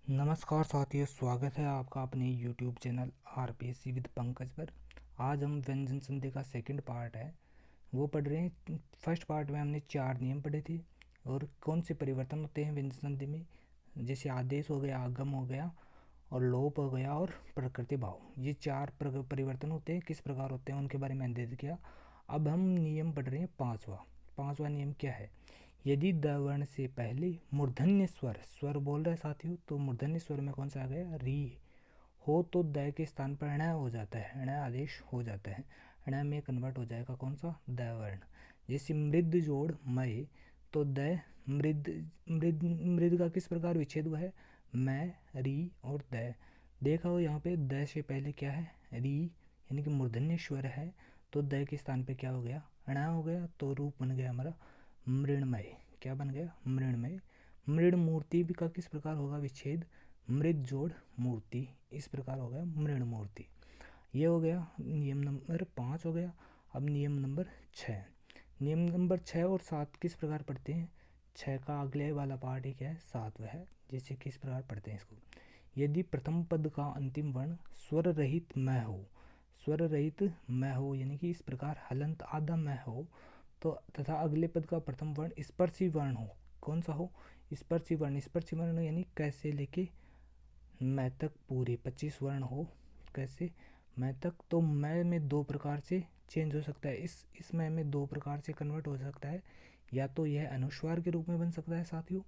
नमस्कार साथियों, स्वागत है आपका अपने YouTube channel RPSC with Pankaj पर। आज हम व्यंजन संधि का सेकंड पार्ट है वो पढ़ रहे हैं। फर्स्ट पार्ट में हमने 4 नियम पढ़े थे और कौन से परिवर्तन होते हैं व्यंजन संधि में, जैसे आदेश हो गया, आगम हो गया और लोप हो गया और प्रकृति भाव। ये 4 परिवर्तन होते हैं, किस प्रकार होते हैं उनके बारे में अध्ययन किया। अब हम नियम पढ़ रहे हैं पाँचवा नियम क्या है। यदि द वर्ण से पहले मूर्धन्य स्वर बोल रहे साथियों, तो मूर्धन्य स्वर में कौन सा आ गया, री हो, तो द के स्थान पर ण हो जाता है, ण आदेश हो जाता है, ण में कन्वर्ट हो जाएगा कौन सा, द वर्ण। जैसे मृद जोड़ मय, तो द मृद मृद मृद का किस प्रकार विच्छेद हुआ है, मैं, री और द। देखा हो यहाँ पे द से पहले क्या है, री, यानी कि मूर्धन्य स्वर है, तो द के स्थान पे क्या हो गया, ण हो गया, तो रूप बन गया हमारा मृण्मय। क्या बन गया, मृण्मय। मृण मूर्ति का किस प्रकार होगा विच्छेद, मृद जोड़ मूर्ति, इस प्रकार हो गया मृण मूर्ति। ये हो गया नियम नंबर 5 हो गया। अब नियम नंबर 6। नियम नंबर 6 और 7 किस प्रकार पढ़ते हैं। 6 का अगले वाला पार्ट ही क्या है, 7 है। जैसे किस प्रकार पढ़ते हैं इसको। यदि प्रथम पद का अंतिम वर्ण स्वर रहित म हो, स्वर रहित म हो यानी कि इस प्रकार हलंत आधा म हो, तो तथा अगले पद का प्रथम वर्ण स्पर्शी वर्ण हो, कौन सा हो, स्पर्शी वर्ण। स्पर्शी वर्ण यानी कैसे लेके मैं तक पूरे 25 वर्ण हो, कैसे मैं तक, तो मैं में 2 प्रकार से चेंज हो सकता है, इस मैं में 2 प्रकार से कन्वर्ट हो सकता है। या तो यह अनुस्वार के रूप में बन सकता है साथियों,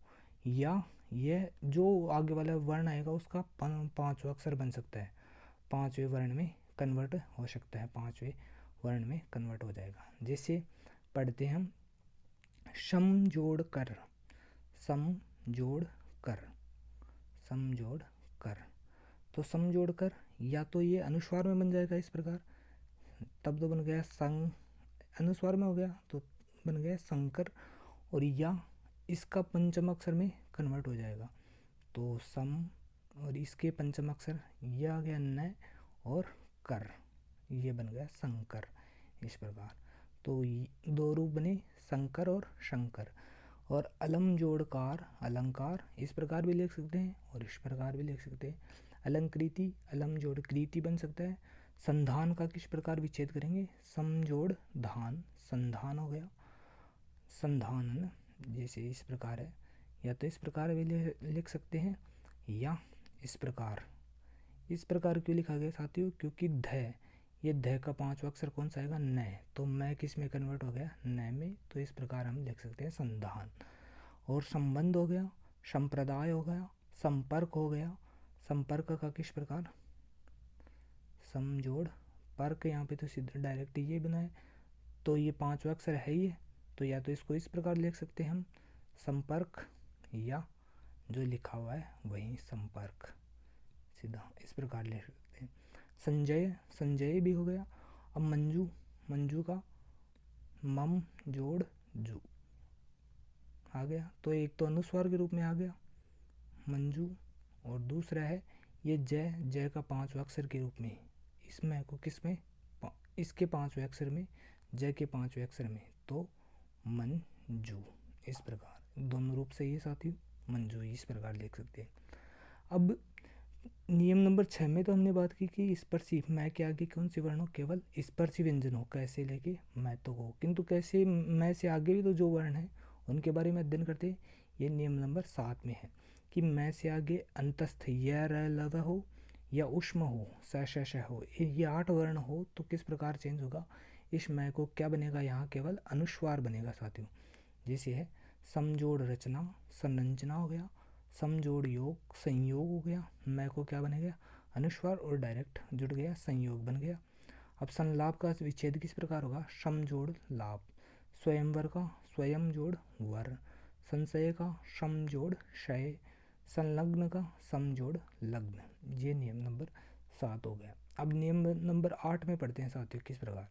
या यह जो आगे वाला वर्ण आएगा उसका 5वां अक्षर बन सकता है, 5वें वर्ण में कन्वर्ट हो सकता है, 5वें वर्ण में कन्वर्ट हो जाएगा। जैसे पढ़ते हैं हम, सम जोड़ कर, सम जोड़ कर, सम जोड़ कर, तो सम जोड़ कर या तो ये अनुस्वार में बन जाएगा इस प्रकार, तब तो बन गया संग, अनुस्वार में हो गया तो बन गया शंकर, और या इसका पंचम अक्षर में कन्वर्ट हो जाएगा, तो सम और इसके पंचम अक्षर ये आ गया न और कर, ये बन गया शंकर, इस प्रकार। तो 2 रूप बने, शंकर और शंकर। और अलम जोड़कार अलंकार, इस प्रकार भी लिख सकते हैं और इस प्रकार भी लिख सकते हैं। अलंकृति, अलम जोड़ कृति बन सकता है। संधान का किस प्रकार विच्छेद करेंगे, सम जोड़ धान, संधान हो गया, संधान है ना, जैसे इस प्रकार है। या तो इस प्रकार भी लिख सकते हैं या इस प्रकार। इस प्रकार क्यों लिखा गया साथियों, क्योंकि ध, ये ध का 5वां अक्षर कौन सा आएगा, न, तो मैं किस में कन्वर्ट हो गया, न में, तो इस प्रकार हम लिख सकते हैं संधान। और संबंध हो गया, संप्रदाय हो गया, संपर्क हो गया। संपर्क का किस प्रकार, समजोड़ पर्क, यहाँ पे तो सीधा डायरेक्ट ये बना है, तो ये 5वां अक्षर है ही है, तो या तो इसको इस प्रकार लिख सकते हैं हम संपर्क, या जो लिखा हुआ है वही संपर्क, सीधा इस प्रकार लिख सकते हैं। संजय, संजय भी हो गया। अब मंजू, मंजू का मम जोड़ जू आ गया, तो एक तो अनुस्वार के रूप में आ गया मंजू, और दूसरा है ये जय, जय का 5वां अक्षर के रूप में, इसमें को किस में, इसके 5वें अक्षर में, जय के 5वें अक्षर में, तो मंजू, इस प्रकार दोनों रूप से ये साथियों मंजू, इस प्रकार लिख सकते हैं। अब नियम नंबर 6 में तो हमने बात की कि स्पर्शी मैं के आगे कौन से वर्ण हो, केवल स्पर्शी व्यंजन हो, कैसे लेके मैं तो हो, किंतु कैसे मैं से आगे भी तो जो वर्ण है उनके बारे में अध्ययन करते हैं। ये नियम नंबर 7 में है कि मैं से आगे अंतस्थ य र लव हो या उष्म हो, स श श हो, ये 8 वर्ण हो, तो किस प्रकार चेंज होगा, इस मैं को क्या बनेगा, यहाँ केवल अनुस्वार बनेगा साथियों। जैसे है समजोड़ रचना, संरचना हो गया, समजोड़ योग, संयोग हो गया, मैं को क्या बनेगा, अनुस्वार, और डायरेक्ट जुड़ गया, संयोग बन गया। अब संलाप का विच्छेद किस प्रकार होगा, समजोड़ लाभ, स्वयंवर का स्वयं जोड़ वर, संशय का समजोड़ शय, संलग्न का समजोड़ लग्न। ये नियम नंबर 7 हो गया। अब नियम नंबर 8 में पढ़ते हैं साथियों किस प्रकार।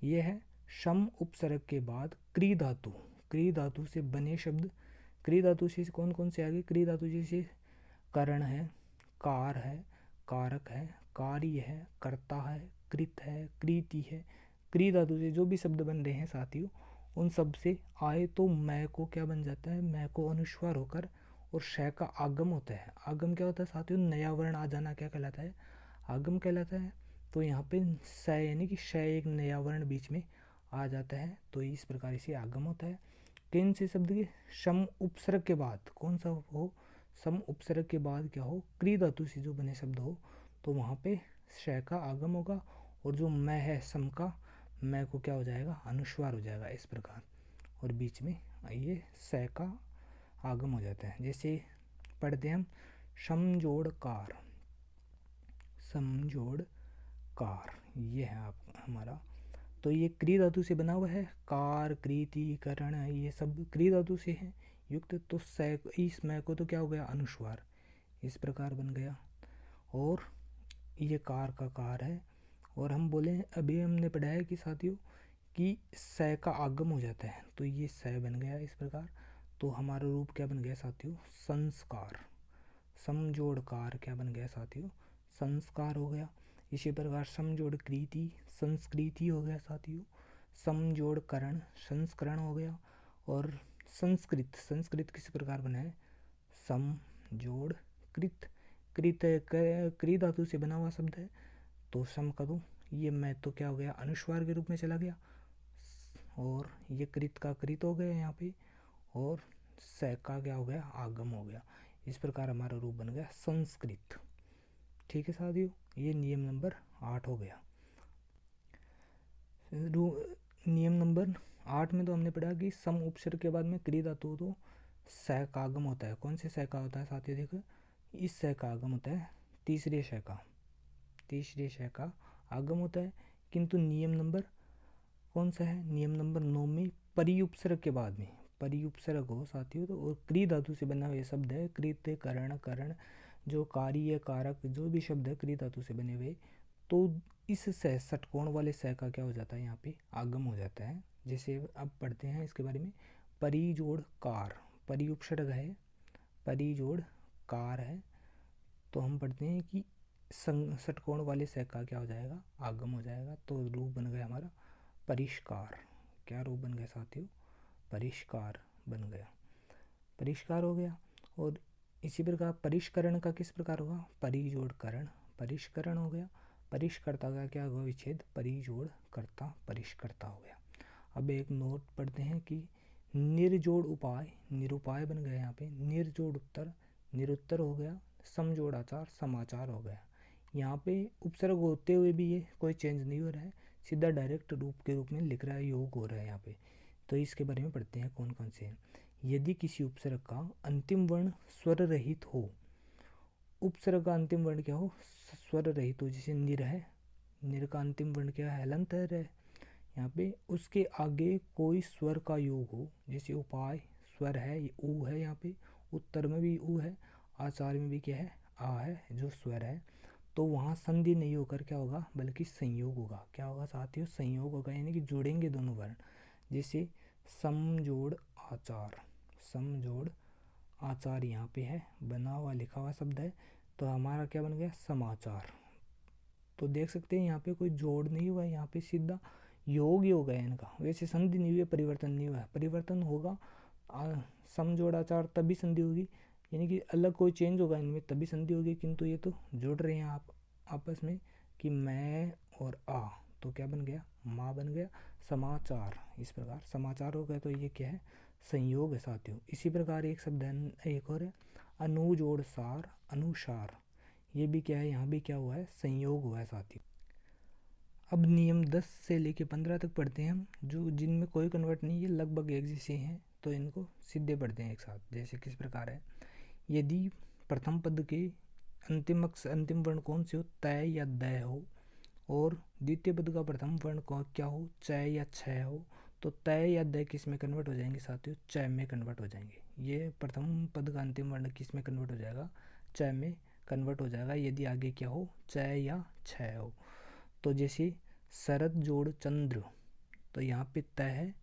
यह है सम उपसर्ग के बाद क्री धातु, क्री धातु से बने शब्द, क्री धातु से कौन कौन से आगे, क्री धातु जैसे करण है, कार है, कारक है, कार्य है, कर्ता है, कृत है, कृति है, क्री धातु से जो भी शब्द बन रहे हैं साथियों, उन सब से आए तो मैं को क्या बन जाता है, मैं को अनुस्वार होकर और श का आगम होता है। आगम क्या होता है साथियों, नया वर्ण आ जाना क्या कहलाता है, आगम कहलाता है। तो यहाँ पे स यानी कि श एक नया वर्ण बीच में आ जाता है, तो इस प्रकार इसे आगम होता है। किन से शब्द के सम उपसर्ग के बाद, कौन सा हो, सम उपसर्ग के बाद क्या हो, क्री धातु से जो बने शब्द हो, तो वहाँ पे श का आगम होगा, और जो मैं है सम का, मैं को क्या हो जाएगा, अनुस्वार हो जाएगा इस प्रकार, और बीच में ये स का आगम हो जाता है। जैसे पढ़ते हैं हम समजोड़ कार, समजोड़ कार, ये है आप हमारा। तो ये क्री धातु से बना हुआ है, कार, कृति, करण, ये सब क्री धातु से है युक्त। तो स इस मैं को तो क्या हो गया, अनुस्वार, इस प्रकार बन गया। और ये कार का कार है। और हम बोले अभी हमने पढ़ा है कि साथियों कि स का आगम हो जाता है, तो ये स बन गया इस प्रकार। तो हमारा रूप क्या बन गया साथियों, संस्कार, समजोड़ कार क्या बन गया साथियों, संस्कार हो गया। इसी प्रकार समजोड़ कृति, संस्कृति हो गया साथियों। समजोड़ करण, संस्करण हो गया। और संस्कृत, संस्कृत किस प्रकार बना है, समजोड़ कृत, कृत क्री धातु से बना हुआ शब्द है, तो सम करूँ, ये मैं तो क्या हो गया, अनुस्वार के रूप में चला गया, और ये कृत का कृत हो गया यहाँ पे, और स का क्या हो गया, आगम हो गया। इस प्रकार हमारा रूप बन गया संस्कृत। ठीक है साथियों, ये नियम नंबर 8 हो गया। नियम नंबर 8 में तो हमने पढ़ा कि सम उपसर्ग के बाद में क्री धातु तो स का आगम होता है। कौन से स का होता है साथियों, देखो इस स का आगम होता है, तीसरे स का, तीसरे श का आगम होता है। किंतु नियम नंबर कौन सा है, नियम नंबर 9 में परि उपसर्ग के बाद में, परि उपसर्ग हो साथियों तो, और क्री धातु से बना हुआ शब्द है, कृत, करण, करण, जो कार्य, कारक, जो भी शब्द है क्री धातु से बने हुए, तो इस स षटकोण वाले स का क्या हो जाता है, यहाँ पे आगम हो जाता है। जैसे अब पढ़ते हैं इसके बारे में, परिजोड़ कार, परि उपसर्ग है, परिजोड़ कार है, तो हम पढ़ते हैं कि षटकोण वाले स का क्या हो जाएगा, आगम हो जाएगा। तो रूप बन गया हमारा परिष्कार। क्या रूप बन गया साथियों, परिष्कार बन गया, परिष्कार हो गया। और इसी प्रकार परिष्करण का किस प्रकार होगा, परिजोड़ करण, परिष्करण हो गया। परिष्कर्ता का क्या होगा, विच्छेद, परिजोड़ कर्ता, परिष्कर्ता हो गया। अब एक नोट पढ़ते हैं कि निर्जोड़ उपाय, निरुपाय बन गया यहाँ पे, निर्जोड़ उत्तर, निरुत्तर हो गया। समजोड़ाचार, समाचार हो गया। यहाँ पे उपसर्ग होते हुए भी ये कोई चेंज नहीं हो रहा है, सीधा डायरेक्ट रूप के रूप में लिख रहा है, योग हो रहा है यहाँ पे। तो इसके बारे में पढ़ते हैं कौन कौन से हैं। यदि किसी उपसर्ग का अंतिम वर्ण स्वर रहित हो, उपसर्ग का अंतिम वर्ण क्या हो, स्वर रहित हो, जैसे निर है, निर का अंतिम वर्ण क्या है, हलंत है यहाँ पे, उसके आगे कोई स्वर का योग हो, जैसे उपाय स्वर है, ये ऊ है यहाँ पे, उत्तर में भी ऊ है, आचार में भी क्या है, आ है, जो स्वर है, तो वहाँ संधि नहीं होकर क्या होगा, बल्कि संयोग होगा। क्या होगा साथियों, संयोग होगा, यानी कि जोड़ेंगे दोनों वर्ण। जैसे समजोड़ आचार, समजोड़ आचार यहाँ पे है, बना हुआ लिखा हुआ शब्द है, तो हमारा क्या बन गया, समाचार। तो देख सकते हैं यहाँ पे कोई जोड़ नहीं हुआ है, यहाँ पे सीधा योग ही हो गया इनका। वैसे संधि नहीं हुई है, परिवर्तन नहीं हुआ है, परिवर्तन होगा समजोड़ाचार तभी संधि होगी, यानी कि अलग कोई चेंज होगा इनमें तभी संधि होगी। किंतु ये तो जोड़ रहे हैं आप आपस में कि मैं और आ, तो क्या बन गया, माँ बन गया, समाचार, इस प्रकार समाचार हो गया। तो ये क्या है, संयोग है साथियों। इसी प्रकार एक शब्द है, एक और है अनुजोड़ सार, अनुसार, ये भी क्या है, यहाँ भी क्या हुआ है, संयोग हुआ है साथियों। अब नियम 10 से लेके 15 तक पढ़ते हैं हम, जो जिनमें कोई कन्वर्ट नहीं है, लगभग एक जैसे हैं, तो इनको सीधे पढ़ते हैं एक साथ। जैसे किस प्रकार है, यदि प्रथम पद के अंतिम वर्ण कौन से हो, तय या दय हो, और द्वितीय पद का प्रथम वर्ण कौन क्या हो, चय या छय हो, तो तय या दय किस में कन्वर्ट हो जाएंगे साथियों, चय में कन्वर्ट हो जाएंगे। ये प्रथम पद का अंतिम वर्ण किस में कन्वर्ट हो जाएगा, चय में कन्वर्ट हो जाएगा, यदि आगे क्या हो, चय या छय हो। तो जैसे शरद जोड़ चंद्र, तो यहाँ पे तय है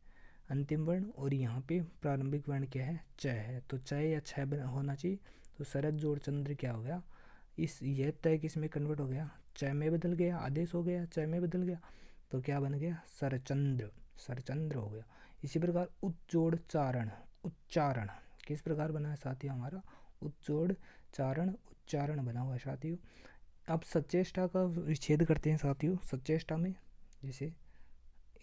अंतिम वर्ण, और यहाँ पे प्रारंभिक वर्ण क्या है, चय है, तो चय या छय होना चाहिए। तो शरद जोड़ चंद्र क्या हो गया, इस यह तय किस में कन्वर्ट हो गया, चय में बदल गया, आदेश हो गया, चय में बदल गया, तो क्या बन गया, सरचंद्र, सरचंद्र हो गया। इसी प्रकार उच्चोड़ चारण, उच्चारण किस प्रकार बना है साथियों हमारा उच्चोच्चारण उच्चारण बना हुआ है साथियों। अब सचेष्टा का विच्छेद करते हैं साथियों। सचेष्टा में जैसे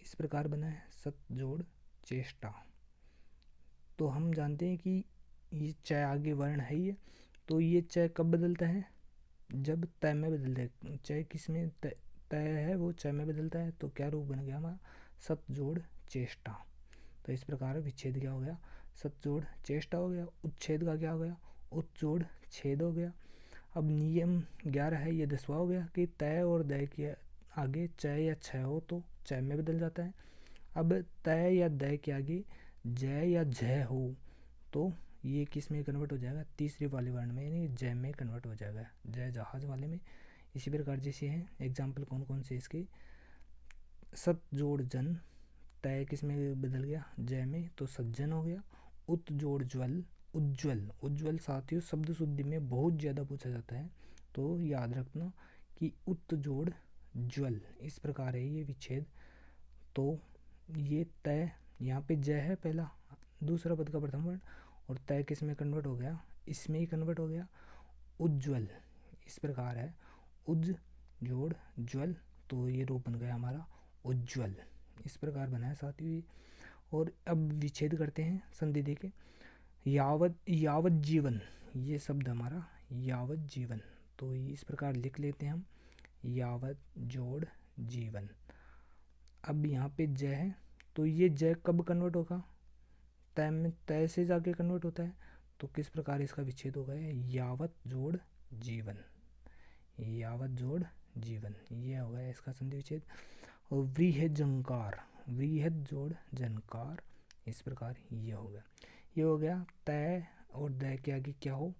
इस प्रकार बना है सत जोड़ चेष्टा। तो हम जानते हैं कि ये च आगे वर्ण है ये, तो ये च कब बदलता है, जब तय में बदलता है। च किस में तय है, वो च में बदलता है। तो क्या रूप बन गया हमारा सत जोड़ चेष्टा। तो इस प्रकार विच्छेद क्या हो गया, सत जोड़ चेष्टा हो गया। उच्छेद का क्या हो गया, उच्च जोड़ छेद हो गया। अब नियम 11 है, ये 10वां हो गया कि तय और दय के आगे च या छ हो तो च में बदल जाता है। अब तय या दय के आगे जय या झ हो तो ये किस में कन्वर्ट हो जाएगा, तीसरे वाले वर्ण में यानी जय में कन्वर्ट हो जाएगा, जय जहाज वाले में। इसी प्रकार जैसे हैं एग्जाम्पल कौन कौन से इसके, सत जोड़ जन, तय किस में बदल गया जय में तो सज्जन हो गया। उत जोड़ ज्वल उज्ज्वल। उज्ज्वल साथियों शब्द शुद्धि में बहुत ज़्यादा पूछा जाता है, तो याद रखना कि उत जोड़ ज्वल इस प्रकार है ये विच्छेद। तो ये तय यहाँ पे जय है पहला, दूसरा पद का प्रथम वर्ण, और तय किस में कन्वर्ट हो गया, इसमें ही कन्वर्ट हो गया उज्ज्वल। इस प्रकार है उज जोड़ ज्वल, तो ये रूप बन गया हमारा उज्ज्वल। इस प्रकार बना है साथियों ये। और अब विच्छेद करते हैं संधि देके। यावत यावत जीवन, ये शब्द हमारा यावत जीवन, तो इस प्रकार लिख लेते हैं हम यावत जोड़ जीवन। अब यहाँ पे जय है, तो ये जय कब कन्वर्ट होगा, तय में, तय से जाके कन्वर्ट होता है। तो किस प्रकार इसका विच्छेद होगा, यावत जोड़ जीवन, यावत जोड़ जीवन, ये हो गया इसका संधि विच्छेद। और वृहद जंकार, वृहद जोड़ जनकार, इस प्रकार ये हो गया। ये हो गया तय और दय के आगे क्या हो,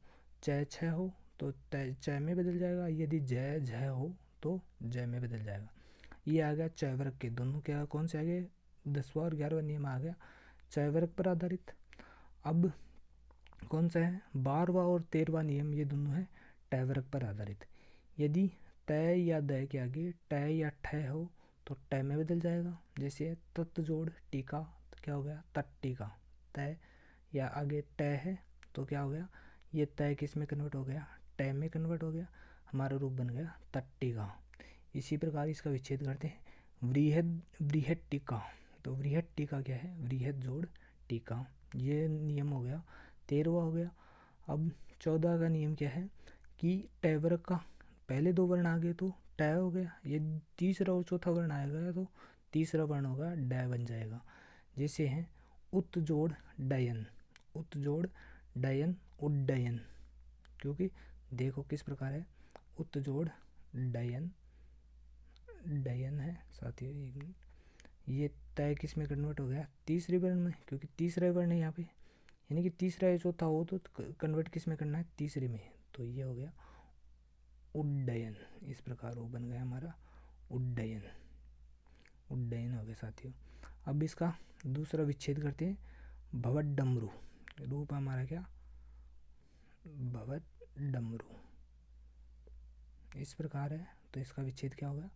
च छ हो तो तय च में बदल जाएगा, यदि जय झ हो तो जय में बदल जाएगा। ये आ गया च वर्ग के दोनों, क्या कौन से आ गए, 10वां और 11वां नियम आ गया च वर्ग पर आधारित। अब कौन सा है 12वां और 13वां नियम, ये दोनों है ट वर्ग पर आधारित। यदि तय या दय के आगे ट या ठ हो तो ट में बदल जाएगा। जैसे तत् जोड़ टीका, तो क्या हो गया तट्टिका। तय या आगे ट है तो क्या हो गया, ये तय किस में कन्वर्ट हो गया, ट में कन्वर्ट हो गया, हमारा रूप बन गया तट्टिका। इसी प्रकार इसका विच्छेद करते हैं वृहद वृहद टीका। तो वृहद टीका क्या है, वृहद जोड़ टीका, ये नियम हो गया 13वां हो गया। अब 14 का नियम क्या है कि ट वर्ग का पहले दो वर्ण आ गए तो ट हो गया, ये तीसरा और चौथा वर्ण आएगा तो तीसरा वर्ण होगा ड बन जाएगा। जैसे हैं उत जोड़ डयन, उत जोड़ डयन उड्डयन, क्योंकि देखो किस प्रकार है उत जोड़ डयन डयन है साथियों। एक मिनट, ये तय किस में कन्वर्ट हो गया, तीसरे वर्ण में, क्योंकि तीसरा वर्ण है यहाँ पे, यानी कि तीसरा या चौथा हो तो कन्वर्ट किस में करना है, तीसरे में। तो ये हो गया उड्डयन। इस प्रकार वो बन गया हमारा उड्डयन, उड्डयन हो गया साथियों। अब इसका दूसरा विच्छेद करते हैं भवत डमरू। रूप हमारा क्या, भवत डमरू, इस प्रकार है। तो इसका विच्छेद क्या होगा,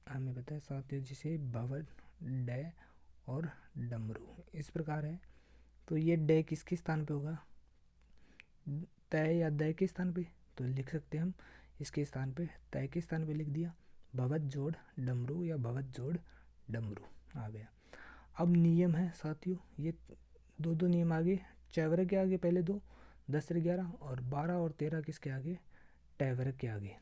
हमें पता है साथियों, जिसे भवत ड और डमरू, इस प्रकार है। तो ये ड किसके स्थान पे होगा, तय या दय के स्थान पे, तो लिख सकते हैं हम इसके स्थान पे तय के स्थान पे लिख दिया भवत जोड़ डमरू या भवत जोड़ डमरू आ गया। अब नियम है साथियों, ये दो दो नियम आगे, च वर्ग के आगे पहले दो 10 और 11, और 12 और 13 किसके आगे, ट वर्ग के आगे।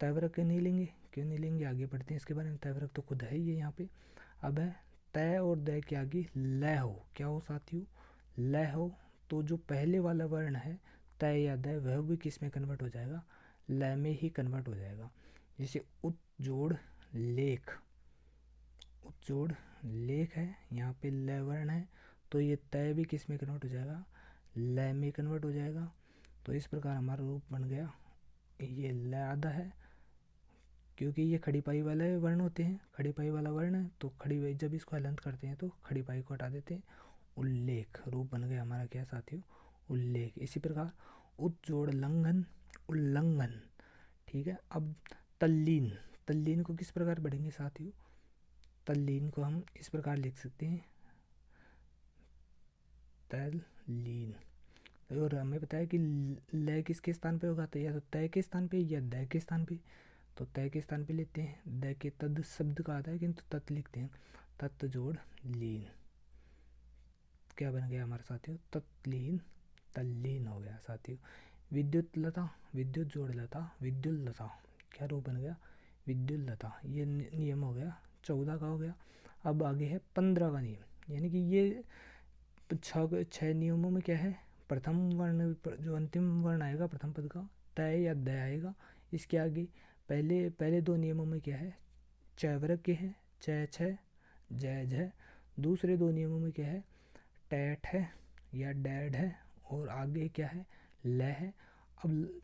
तय वर्ग के नहीं लेंगे, क्यों नहीं लेंगे, आगे बढ़ते हैं इसके बारे में। तय वर्ग तो खुद है ही यहाँ पे। अब है तय और दय के आगे ल हो, क्या हो साथियों, ल हो, तो जो पहले वाला वर्ण है तय या दय वह भी किस में कन्वर्ट हो जाएगा, ल में ही कन्वर्ट हो जाएगा। जैसे उत जोड़ लेख, उत जोड़ लेख है, यहाँ पे ल वर्ण है तो ये तय भी किस में कन्वर्ट हो जाएगा, ल में कन्वर्ट हो जाएगा। तो इस प्रकार हमारा रूप बन गया, ये ल आधा है, क्योंकि ये खड़ी पाई वाले वर्ण होते हैं, खड़ी पाई वाला वर्ण है तो खड़ी, जब इसको हलंत करते हैं तो खड़ी पाई को हटा देते हैं। उल्लेख रूप बन गया हमारा क्या साथियों, उल्लेख। इसी प्रकार उत जोड़ लंघन उल्लंघन, ठीक है। अब तल्लीन, तल्लीन को किस प्रकार पढ़ेंगे साथियों, तल्लीन को हम इस प्रकार लिख सकते हैं तल लीन। और हमें पता है कि लय किसके स्थान पे होगा, तो या तो तय के स्थान पे या दय के स्थान पे। तो तय के स्थान पे लेते हैं, दय के तद शब्द का आता है किंतु तत् लिखते हैं, तत् जोड़ लीन। क्या बन गया हमारे साथियों, तत्लीन, तल्लीन हो गया साथियों। विद्युत लता, विद्युत जोड़ लता, विद्युल्लता, क्या रूप बन गया, विद्युल्लता। ये नियम हो गया 14 का हो गया। अब आगे है 15 का नियम, यानी कि ये छः नियमों में क्या है, प्रथम वर्ण जो अंतिम वर्ण आएगा प्रथम पद का, तय या दय आएगा। इसके आगे पहले दो नियमों में क्या है, चय वर्ग के हैं, चय छय जय झय। दूसरे दो नियमों में क्या है, टैट है या डैड है, और आगे क्या है, ल है। अब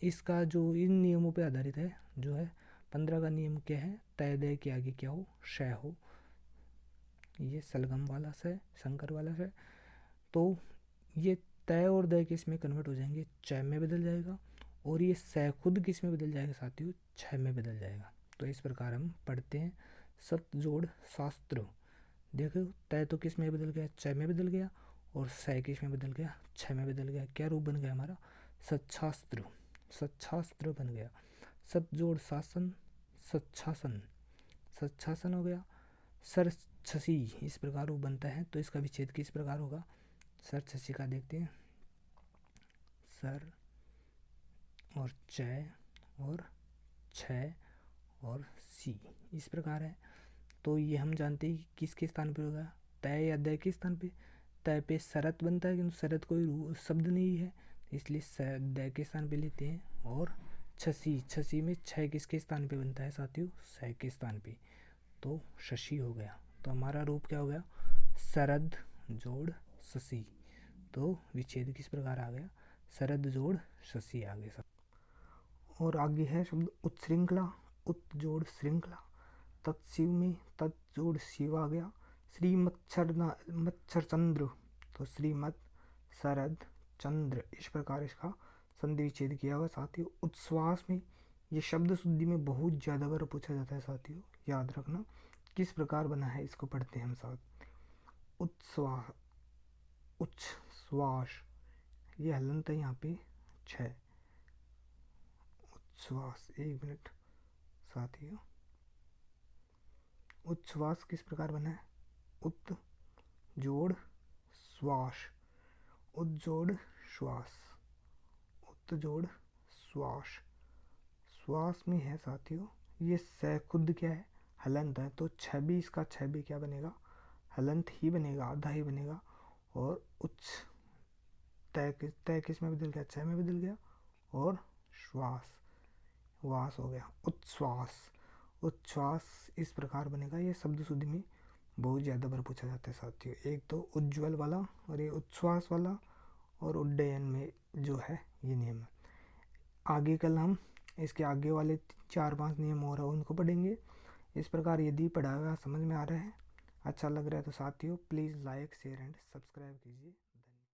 इसका जो इन नियमों पे आधारित है जो है 15 का नियम क्या है, तय दय के आगे क्या हो, शय हो। ये सलगम वाला से, शंकर वाला से। तो ये तय और दय किस में कन्वर्ट हो जाएंगे, चय में बदल जाएगा, और ये स खुद किस में बदल जाएगा साथियों, छय में बदल जाएगा। तो इस प्रकार हम पढ़ते हैं सत जोड़ शास्त्र। देखो तय तो किस में बदल गया, चय में बदल गया, और स किस में बदल गया, छय में बदल गया। क्या रूप बन गया हमारा, सच्छास्त्र, सच्छास्त्र बन गया। सत जोड़ शासन, सच्छासन, सच्छासन हो गया। सर छसी इस प्रकार रूप बनता है, तो इसका विच्छेद किस प्रकार होगा, सर छसी का देखते हैं, सर और चय और छय और सी इस प्रकार है। तो ये हम जानते हैं कि किसके स्थान पे होगा, तय या दय के स्थान पे। तय पे शरत बनता है किंतु शरत कोई शब्द नहीं है, इसलिए दय के स्थान पे लेते हैं। और छसी, छसी में छः किसके स्थान पे बनता है साथियों, स के स्थान पे, तो शशि हो गया। तो हमारा रूप क्या हो गया, शरद जोड़ शशि। तो विच्छेद किस प्रकार आ गया, शरद जोड़ शशि आ गया। और आगे है शब्द उत्श्रृंखला, उत जोड़ श्रृंखला। तत्शिव में तत् जोड़ शिव आ गया। श्री मच्छर चंद्र, तो श्रीमत शरद चंद्र इस प्रकार इसका संधि विच्छेद किया हुआ साथियों। उच्छ्वास में ये शब्द शुद्धि में बहुत ज़्यादा बार पूछा जाता है साथियों, याद रखना किस प्रकार बना है, इसको पढ़ते हैं हम साथ। उच्छ्वास, उच्छ्वास, ये हलंत है यहाँ पे 6। उच्छ्वास, एक मिनट साथियों, उच्छ्वास किस प्रकार बना है, उत जोड़ श्वास, उत जोड़ श्वास, उत जोड़ श्वास। श्वास में है साथियों, ये स खुद क्या है, हलंत है, तो 26 इसका 26 क्या बनेगा, हलंत ही बनेगा, आधा ही बनेगा। और उच्च तय किस में बदल गया, छः में बदल गया, और श्वास वास हो गया, उच्छ्वास। उच्छ्वास इस प्रकार बनेगा। ये शब्द शुद्धि में बहुत ज़्यादा बार पूछा जाता है साथियों। एक तो उज्ज्वल वाला और ये उच्छ्वास वाला, और उड्डयन में जो है ये नियम है। आगे कल हम इसके आगे वाले 4-5 नियम और उनको पढ़ेंगे। इस प्रकार यदि पढ़ा हुआ समझ में आ रहा है, अच्छा लग रहा है, तो साथियों please like share and subscribe कीजिए।